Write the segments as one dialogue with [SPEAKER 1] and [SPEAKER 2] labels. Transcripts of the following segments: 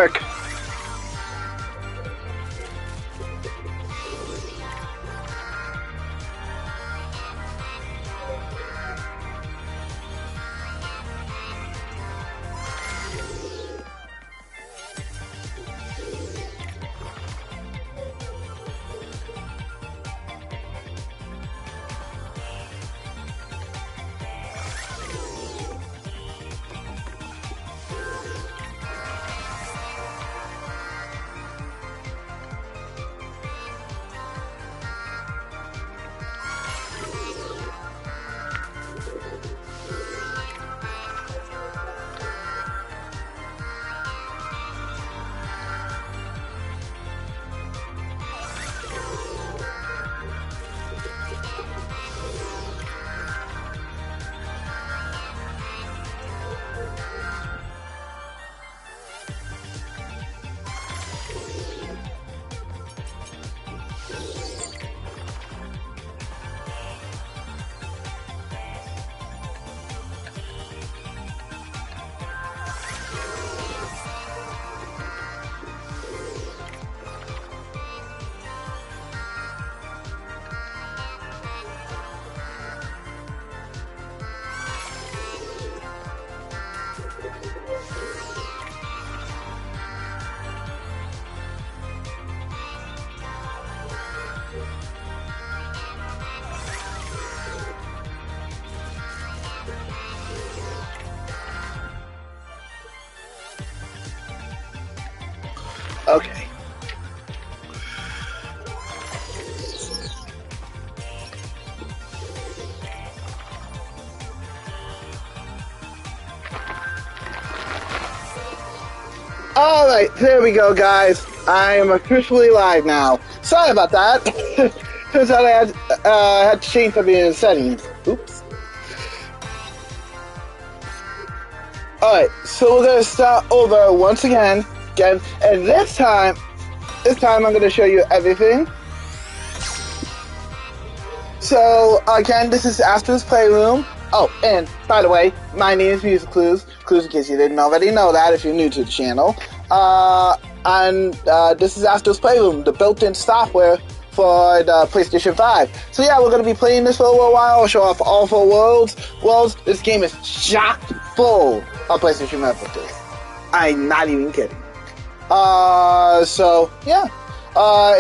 [SPEAKER 1] work. Okay. Alright, there we go, guys. I am officially live now. Sorry about that. Turns out I had to change something in the settings. Oops. Alright, so we're going to start over once again. And this time I'm going to show you everything. So, again, this is Astro's Playroom. Oh, and by the way, my name is MusicClues. Clues in case you didn't already know that if you're new to the channel. And this is Astro's Playroom, the built-in software for the PlayStation 5. So yeah, we're going to be playing this for a little while. I'll show off all 4 worlds. This game is chock full of PlayStation references. I'm not even kidding. So, yeah.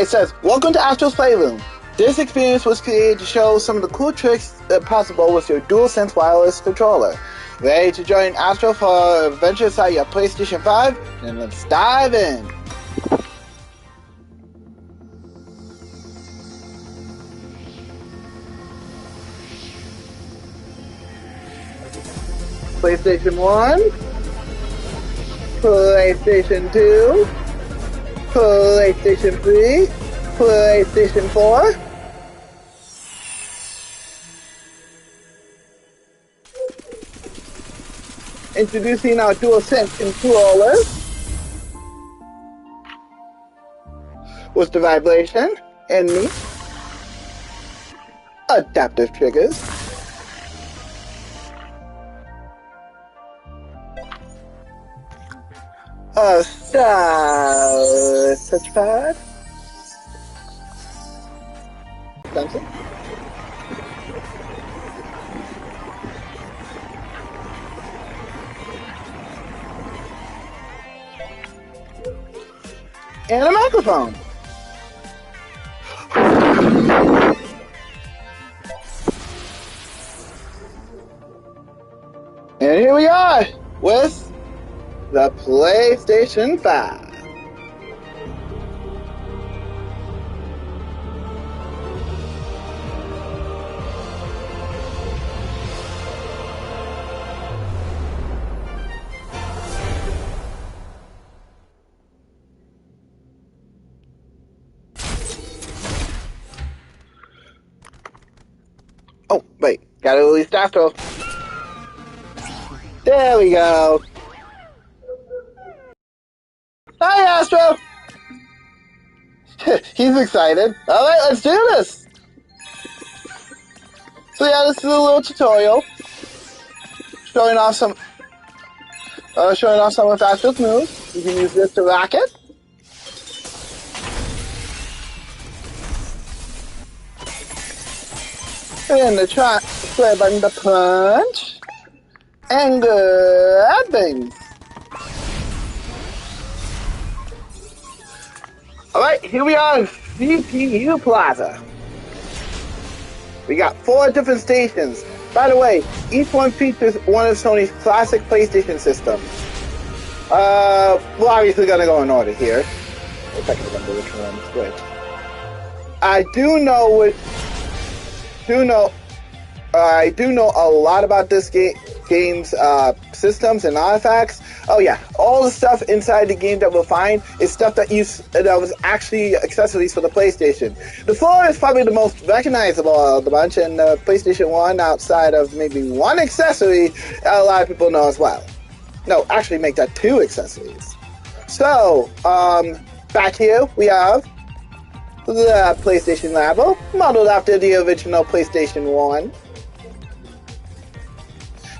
[SPEAKER 1] It says, welcome to Astro's Playroom. This experience was created to show some of the cool tricks possible with your DualSense wireless controller. Ready to join Astro for an adventure inside your PlayStation 5? Then let's dive in. PlayStation 1, PlayStation 2, PlayStation 3, PlayStation 4. Introducing our DualSense controller with the vibration and me. Adaptive triggers. A stylus touchpad. Something. And a microphone. And here we are with the PlayStation 5. Oh, wait, gotta release Astro. There we go. Hi, Astro! He's excited. Alright, let's do this! So yeah, this is a little tutorial showing off some Showing off some of Astro's moves. You can use this to rock it. And the play button to punch. And grab things. Alright, here we are in CPU Plaza. We got 4 different stations. By the way, each one features one of Sony's classic PlayStation systems. We're obviously gonna go in order here. If I can remember which one's which. I do know a lot about this game's systems and artifacts. Oh yeah, all the stuff inside the game that we'll find is stuff that was actually accessories for the PlayStation. The 4 is probably the most recognizable of the bunch, and the PlayStation 1, outside of maybe one accessory, a lot of people know as well. No, actually make that 2 accessories. So, back here we have the PlayStation Labo, modeled after the original PlayStation 1.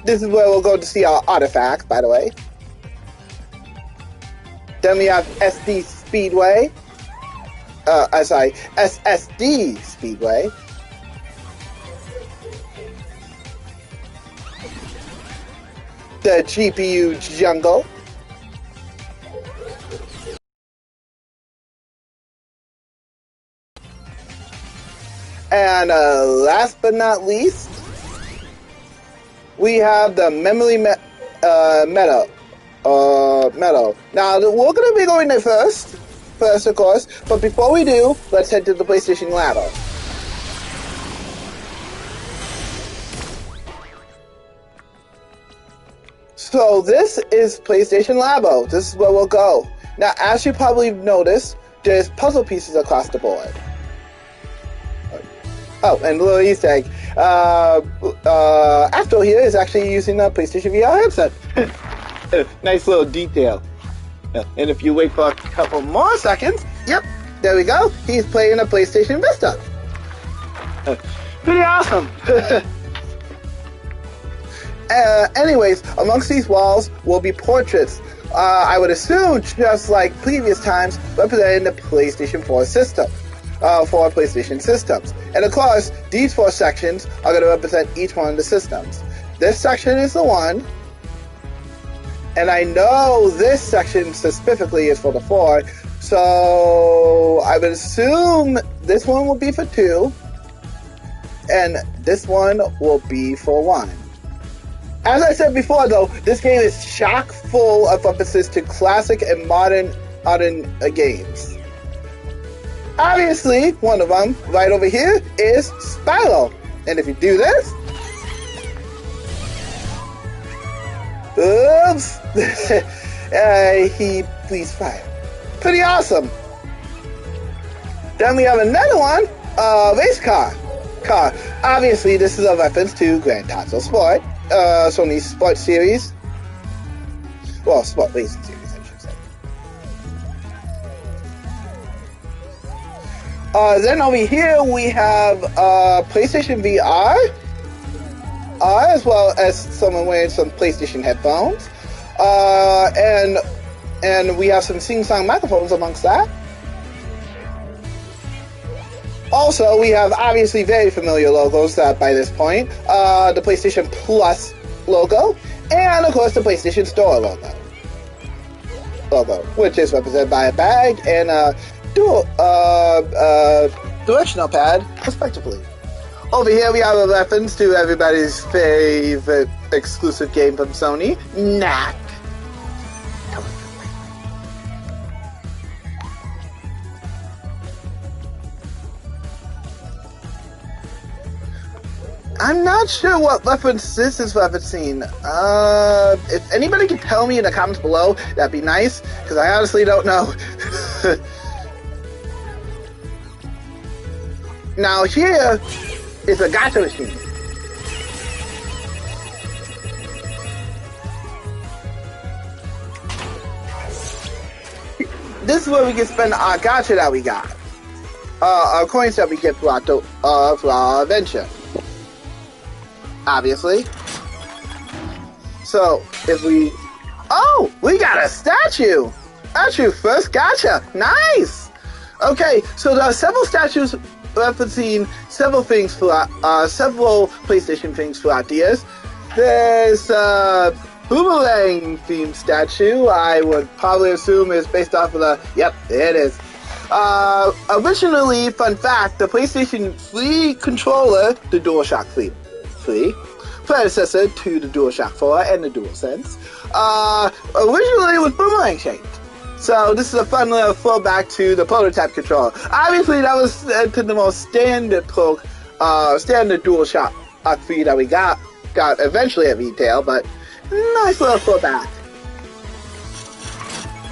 [SPEAKER 1] This is where we'll go to see our artifacts, by the way. Then we have SSD Speedway. The GPU Jungle. And last but not least, we have the memory metal. Now, we're going to be going there first, of course, but before we do, let's head to the PlayStation Labo. So this is PlayStation Labo. This is where we'll go. Now, as you probably noticed, there's puzzle pieces across the board. Oh, and a little Easter egg. Astro here is actually using a PlayStation VR headset. Nice little detail. And if you wait for a couple more seconds, yep, there we go. He's playing a PlayStation Vista. Pretty awesome. Anyways, amongst these walls will be portraits. I would assume, just like previous times, representing the PlayStation 4 system. 4 PlayStation systems. And of course, these 4 sections are going to represent each one of the systems. This section is the 1, and I know this section specifically is for the 4, so I would assume this one will be for 2, and this one will be for 1. As I said before, though, this game is chock full of references to classic and modern games. Obviously, one of them, right over here, is Spyro. And if you do this... Oops! He breathes fire. Pretty awesome. Then we have another one, race car. Obviously, this is a reference to Gran Turismo Sport, Sony's sports series. Well, sport racing series. Then over here we have PlayStation VR, as well as someone wearing some PlayStation headphones, and we have some sing-song microphones amongst that. Also, we have obviously very familiar logos by this point, the PlayStation Plus logo, and of course the PlayStation Store logo, which is represented by a bag and a dual directional pad, respectively. Over here we have a reference to everybody's favorite exclusive game from Sony, Knack. I'm not sure what reference this is referencing. If anybody can tell me in the comments below, that'd be nice, because I honestly don't know. Now here is a gacha machine. This is where we can spend our gacha that we got. Our coins that we get throughout our adventure. Obviously. So, if we Oh, we got a statue. Statue first, gotcha. Nice. Okay, so there are several statues referencing several things throughout, several PlayStation things throughout the years. There's a boomerang themed statue. I would probably assume is based off of the. Yep, it is. Originally, fun fact, the PlayStation 3 controller, the DualShock 3, predecessor to the DualShock 4 and the DualSense, originally was boomerang shaped. So this is a fun little throwback to the prototype controller. Obviously, that was to the most standard DualShock 3 that we got eventually at retail, but nice little throwback.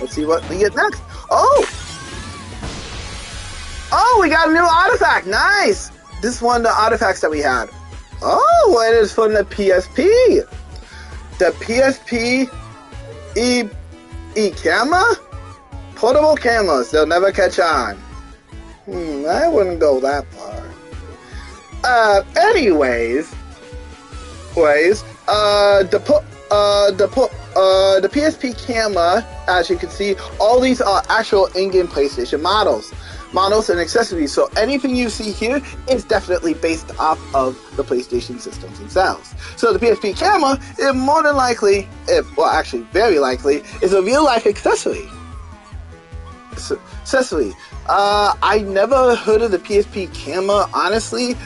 [SPEAKER 1] Let's see what we get next. Oh, we got a new artifact. Nice. This is one of the artifacts that we had. Oh, it is from the PSP. The PSP camera? Portable cameras, they'll never catch on. I wouldn't go that far. Anyways, the PSP camera, as you can see, all these are actual in-game PlayStation models and accessories. So anything you see here is definitely based off of the PlayStation systems themselves. So the PSP camera is more than likely, very likely, is a real-life accessory. I never heard of the PSP camera, honestly,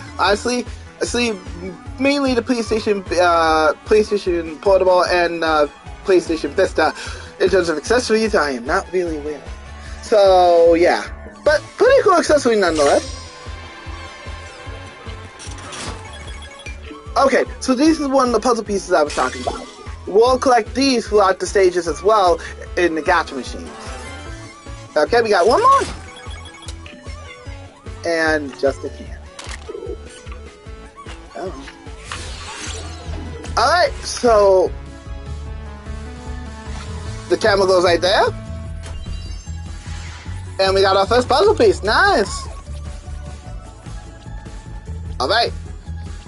[SPEAKER 1] mainly the PlayStation Portable and PlayStation Vista. In terms of accessories, I am not really aware. So yeah, but pretty cool accessory nonetheless. Okay, so this is one of the puzzle pieces I was talking about. We'll collect these throughout the stages as well in the gacha machines. Okay, we got one more. And just a can. Oh. Alright, so the camera goes right there. And we got our first puzzle piece. Nice. Alright,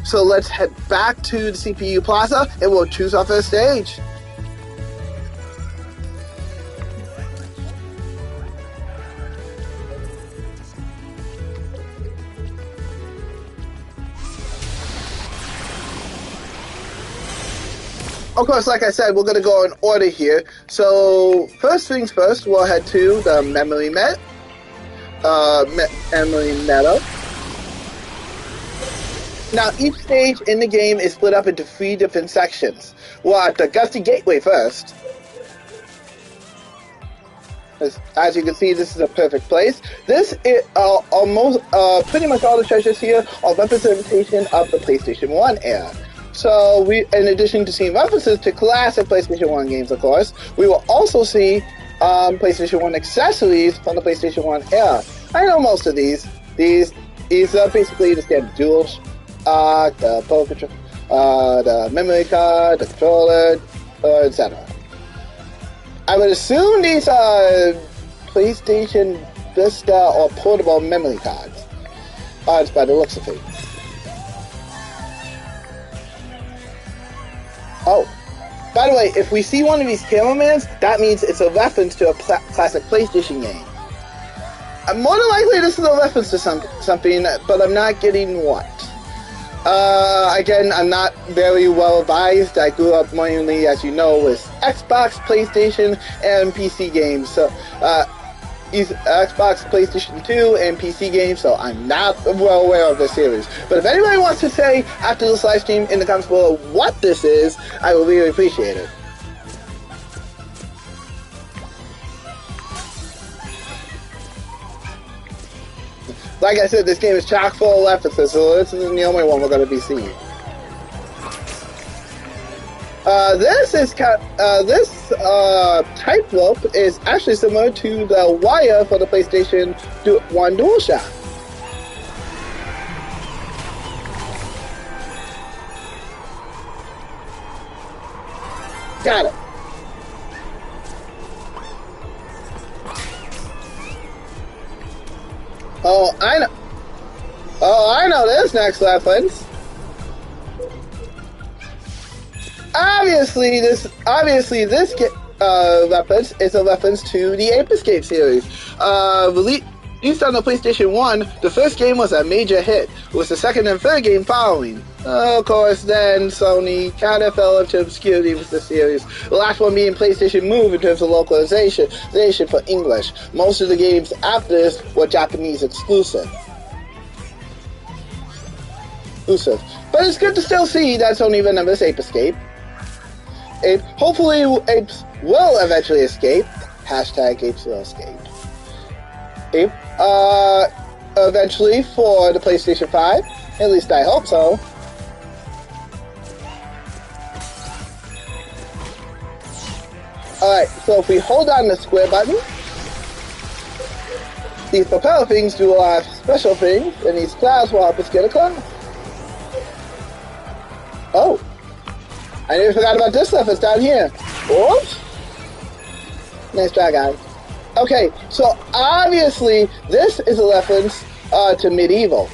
[SPEAKER 1] so let's head back to the CPU Plaza and we'll choose our first stage. Of course, like I said, we're going to go in order here. So, first things first, we'll head to the Memory Meadow. Now, each stage in the game is split up into 3 different sections. We're at the Gusty Gateway first. As you can see, this is a perfect place. This is pretty much all the treasures here are representation of the PlayStation 1 era. So, in addition to seeing references to classic PlayStation 1 games, of course, we will also see PlayStation 1 accessories from the PlayStation 1 era. I know most of these. These are basically the standard duals, the Pro Controller, the memory card, the controller, etc. I would assume these are PlayStation Vista or portable memory cards. It's by the looks of things. Oh, by the way, if we see one of these cameramans, that means it's a reference to a classic PlayStation game. More than likely, this is a reference to something, but I'm not getting what. Again, I'm not very well advised. I grew up mainly, as you know, with Xbox, PlayStation, and PC games. So, Xbox, PlayStation 2, and PC games, so I'm not well aware of this series. But if anybody wants to say after this live stream in the comments below what this is, I will really appreciate it. Like I said, this game is chock full of references, so this isn't the only one we're going to be seeing. This tightrope is actually similar to the wire for the PlayStation 1 DualShock. Got it. Oh, I know. Oh, I know this next reference. Obviously, this reference is a reference to the Ape Escape series. Released on the PlayStation 1, the first game was a major hit, with the second and third game following. Of course, then Sony kind of fell into obscurity with the series, the last one being PlayStation Move in terms of localization for English. Most of the games after this were Japanese exclusive. But it's good to still see that Sony remembers Ape Escape. Hopefully, apes will eventually escape. Hashtag apes will escape. Eventually for the PlayStation 5. At least I hope so. Alright, so if we hold on the square button, these propeller things do a lot of special things, and these clouds will help us get across. Oh, I nearly forgot about this stuff. It's down here. Oops. Nice try, guys. Okay, so obviously this is a reference to Medieval.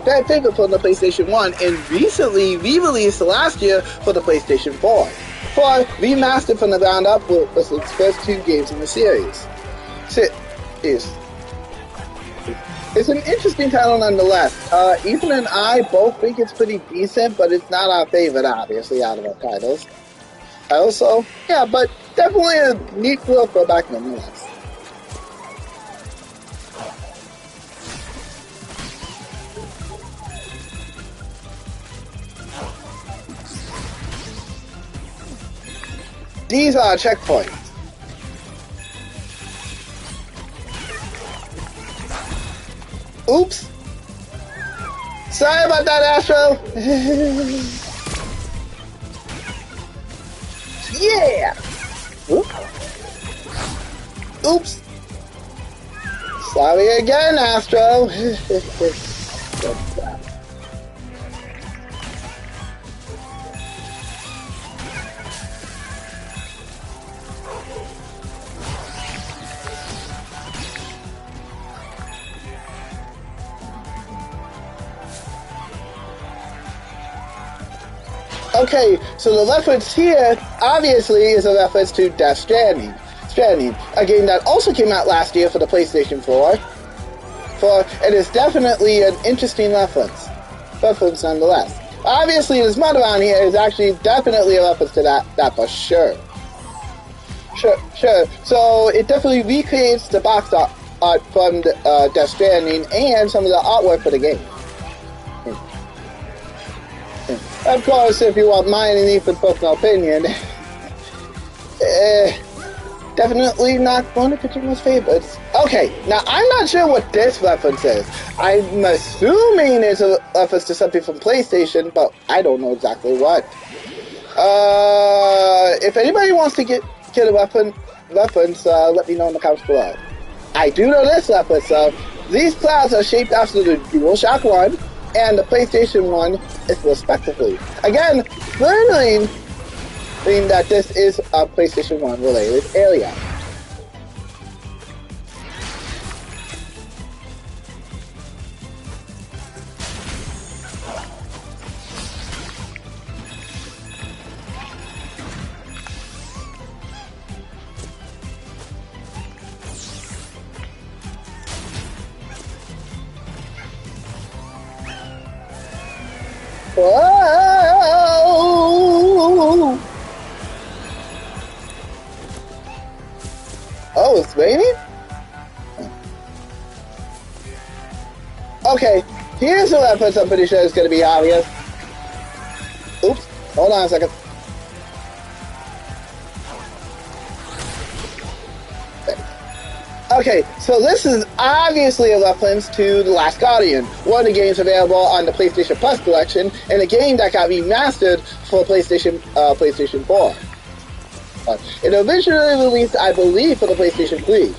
[SPEAKER 1] Bad favorite from the PlayStation 1, and recently re-released last year for the PlayStation 4. Remastered from the ground up with its first two games in the series. It's an interesting title nonetheless. Ethan and I both think it's pretty decent, but it's not our favorite, obviously, out of our titles. Also, yeah, but definitely a neat little throwback nonetheless. These are checkpoints. Oops. Sorry about that, Astro. Yeah. Oops. Sorry again, Astro. Okay, so the reference here, obviously, is a reference to Death Stranding, a game that also came out last year for the PlayStation 4. It is definitely an interesting reference nonetheless. Obviously, this mud around here is actually definitely a reference to that for sure. Sure. So it definitely recreates the box art from Death Stranding and some of the artwork for the game. Of course, if you want mine and Ethan's personal opinion, definitely not one of Pitchinger's favorites. Okay, now I'm not sure what this reference is. I'm assuming it's a reference to something from PlayStation, but I don't know exactly what. If anybody wants to get a reference, let me know in the comments below. I do know this reference. These clouds are shaped after the DualShock 1 and the PlayStation 1 is respectively. Again, learning that this is a PlayStation 1 related area. Whoa! Oh, it's raining? Okay, here's a reference I'm pretty sure is going to be obvious. Oops, hold on a second. Okay, so this is obviously a reference to The Last Guardian, one of the games available on the PlayStation Plus collection, and a game that got remastered for PlayStation 4. It originally released, I believe, for the PlayStation 3,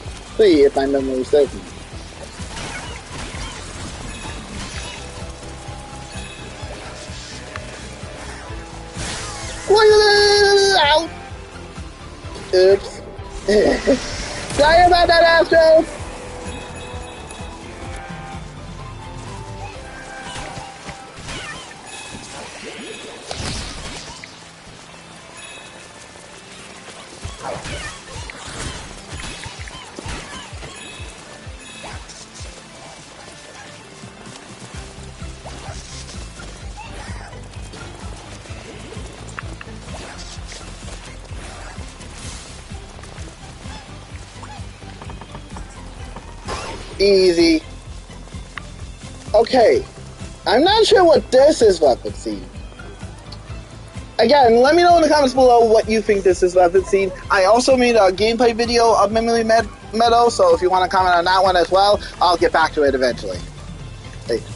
[SPEAKER 1] if my memory serves me. Oops. Sorry about that, Astro! Easy. Okay. I'm not sure what this is weapon scene. Again, let me know in the comments below what you think this is weapon scene. I also made a gameplay video of Memory Meadow, so if you want to comment on that one as well, I'll get back to it eventually.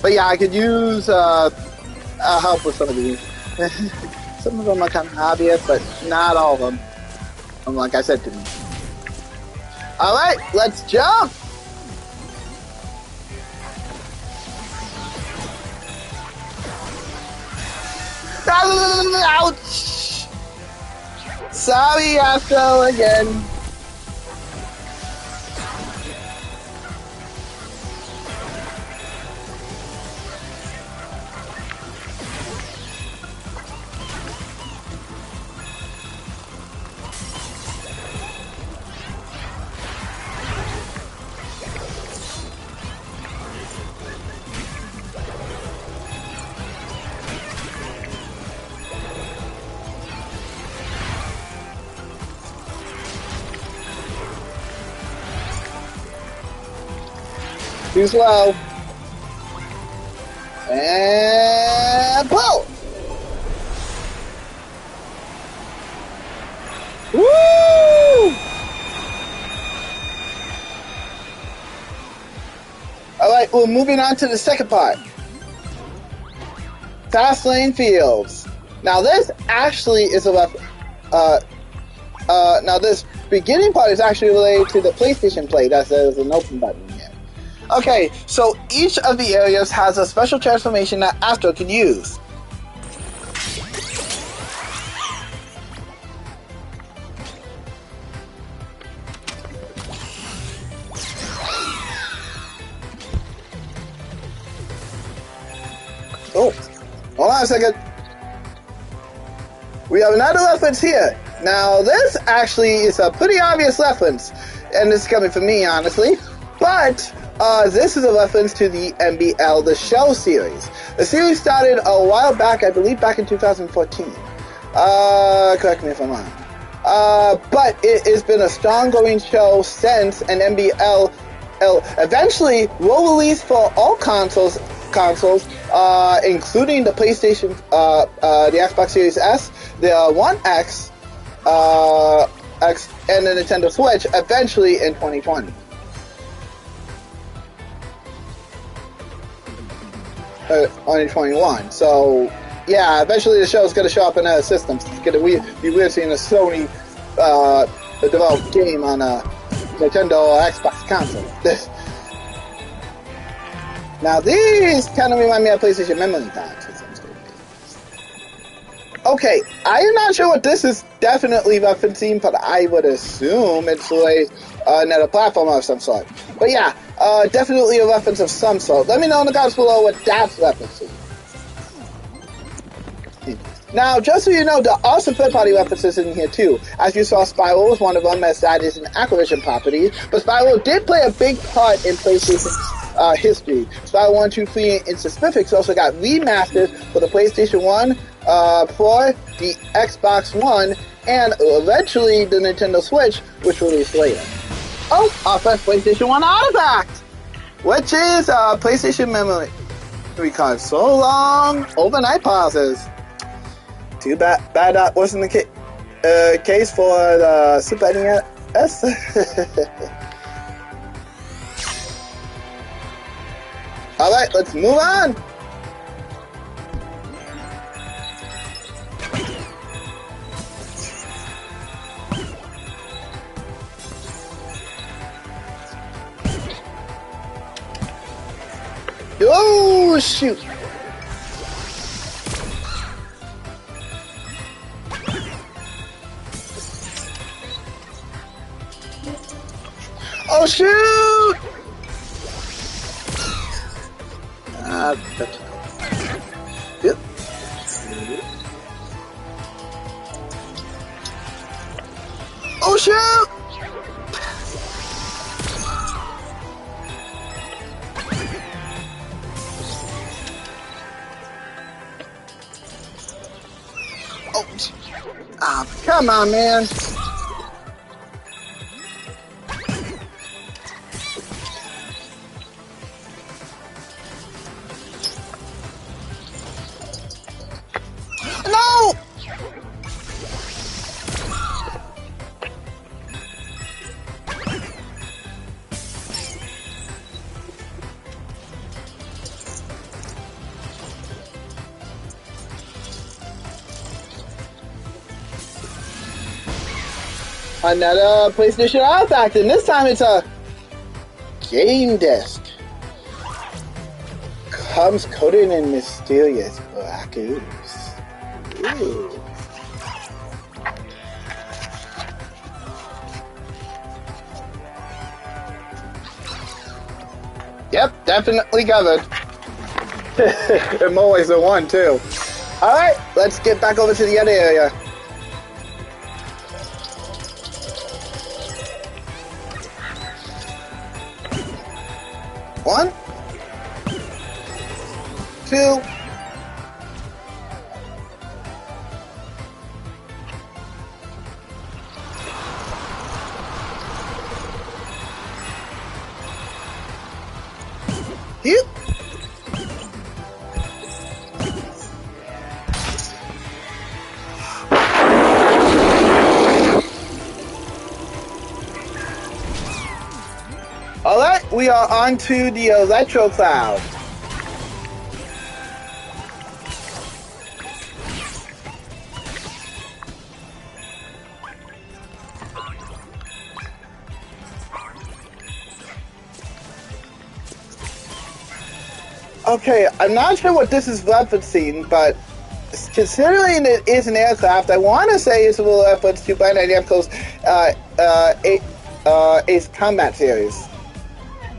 [SPEAKER 1] But yeah, I could use help with some of these. Some of them are kind of obvious, but not all of them. Like I said to me. Alright, let's jump! Ouch! Sorry, Astro, again. Too slow. And pull! Woo! Alright, we're moving on to the second part. Fast lane fields. Now this actually is a weapon. Now this beginning part is actually related to the PlayStation Play that says an open button here. Okay, so each of the areas has a special transformation that Astro can use. Oh, hold on a second. We have another reference here. Now this actually is a pretty obvious reference, and this is coming from me, honestly, but this is a reference to the MBL The Show series. The series started a while back, I believe back in 2014. Correct me if I'm wrong. But it has been a strong going show since, and MBL eventually will release for all consoles, including the PlayStation, the Xbox Series S, the One X, and the Nintendo Switch eventually in 2020. 2021. So yeah, eventually the show is going to show up in other systems. It's going to be weird seeing a Sony developed game on a Nintendo or Xbox console. Now these kind of remind me of PlayStation memory cards. Okay, I am not sure what this is definitely referencing, but I would assume it's like another platform of some sort. But yeah, definitely a reference of some sort. Let me know in the comments below what that's referencing. Now, just so you know, there are some third-party references in here too. As you saw, Spiral was one of them, as that is an Activision property. But Spiral did play a big part in PlayStation's history. Spiral 1, 2, 3, and specifics also got remastered for the PlayStation 1, for the Xbox One, and eventually the Nintendo Switch, which released later. Oh, our first PlayStation 1 artifact! Which is PlayStation memory card. So long, overnight pauses. Too bad that wasn't the case for the Super NES. Alright, let's move on! Oh, shoot! Oh, shoot! Yep. Oh, shoot! Oh, come on, man. another PlayStation artifact, and this time it's a game disc. Comes coated in mysterious black ooze. Ooh. Yep, definitely covered. And always the one, too. Alright, let's get back over to the other area. One, two, here. Alright, we are on to the Electro Cloud. Okay, I'm not sure what this is referencing, but considering it is an aircraft, I want to say it's a little reference to Bandai Namco's Ace Combat series.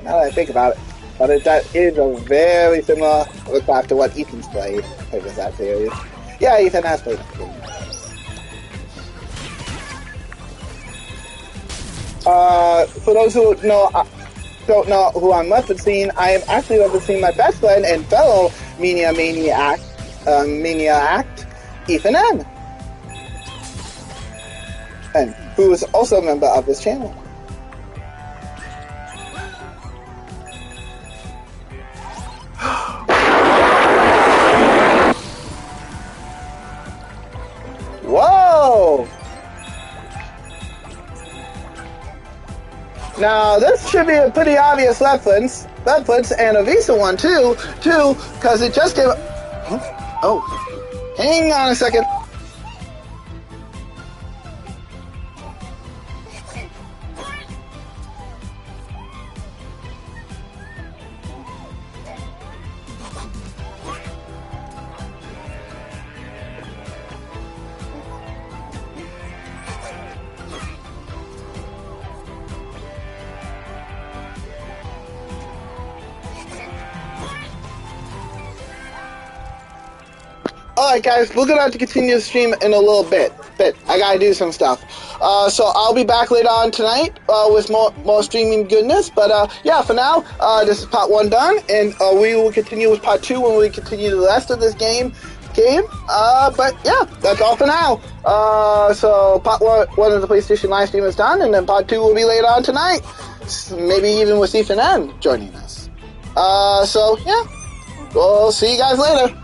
[SPEAKER 1] Now that I think about it, but that is a very similar aircraft to what Ethan's played with that series. Yeah, Ethan has played that game. For those who don't know who I'm referencing, I am actually referencing my best friend and fellow Maniac, Ethan N. And who is also a member of this channel. Whoa! Now, this should be a pretty obvious reference, and a Visa one too, because it just came... Oh, hang on a second. Alright guys, we're gonna have to continue the stream in a little bit. I gotta do some stuff. So I'll be back later on tonight with more streaming goodness. But yeah, for now, this is part 1 done, and we will continue with part 2 when we continue the rest of this game. But yeah, that's all for now. So part 1 of the PlayStation live stream is done, and then part 2 will be later on tonight. Maybe even with Ethan N joining us. So yeah, we'll see you guys later.